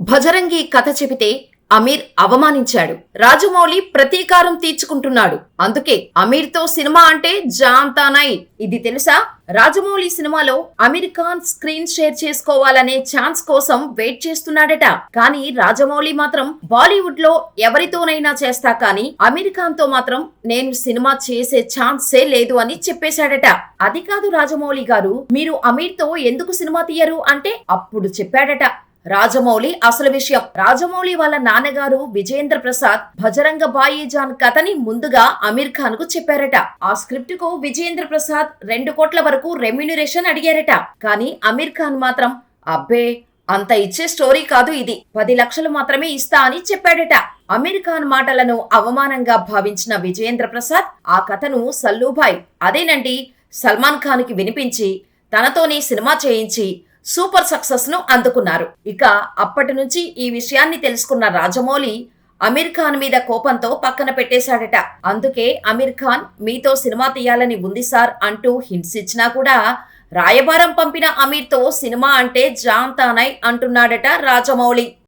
భజరంగి కథ చెబితే అమీర్ అవమానించాడు. రాజమౌళి ప్రతీకారం తీర్చుకుంటున్నాడు. అందుకే అమీర్తో సినిమా అంటే జాంతానై. ఇది తెలుసా? రాజమౌళి సినిమాలో అమీర్ ఖాన్ స్క్రీన్ షేర్ చేసుకోవాలనే ఛాన్స్ కోసం వెయిట్ చేస్తున్నాడట. కానీ రాజమౌళి మాత్రం బాలీవుడ్ లో ఎవరితోనైనా చేస్తా కానీ అమీర్ ఖాన్ తో మాత్రం నేను సినిమా చేసే ఛాన్సే లేదు అని చెప్పేశాడట. అది కాదు రాజమౌళి గారు, మీరు అమీర్ తో ఎందుకు సినిమా తీయరు అంటే అప్పుడు చెప్పాడట రాజమౌళి అసలు విషయం. రాజమౌళి వాళ్ళ నాన్నగారు విజేంద్ర ప్రసాద్ భజరంగ భాయిజాన్ కథని ముందుగా అమీర్ ఖాన్ కు చెప్పారట. ఆ స్క్రిప్ట్ కు విజేంద్ర ప్రసాద్ 2 కోట్ల వరకు రెమ్యూనరేషన్ అడిగారట. కానీ అమీర్ ఖాన్ మాత్రం అబ్బే అంత ఇచ్చే స్టోరీ కాదు ఇది, 10 లక్షలు మాత్రమే ఇస్తా అని చెప్పాడట. అమీర్ ఖాన్ మాటలను అవమానంగా భావించిన విజేంద్ర ప్రసాద్ ఆ కథను సల్లూభాయ్ అదేనండి సల్మాన్ ఖాన్ కి వినిపించి తనతోనే సినిమా చేయించి సూపర్ సక్సెస్ ను అందుకున్నారు. ఇక అప్పటి నుంచి ఈ విషయాన్ని తెలుసుకున్న రాజమౌళి అమీర్ ఖాన్ మీద కోపంతో పక్కన పెట్టేశాడట. అందుకే అమీర్ ఖాన్ మీతో సినిమా తీయాలని ఉంది సార్ అంటూ హింట్స్ ఇచ్చినా కూడా రాయబారం పంపిన అమీర్ తో సినిమా అంటే జాంతానై అంటున్నాడట రాజమౌళి.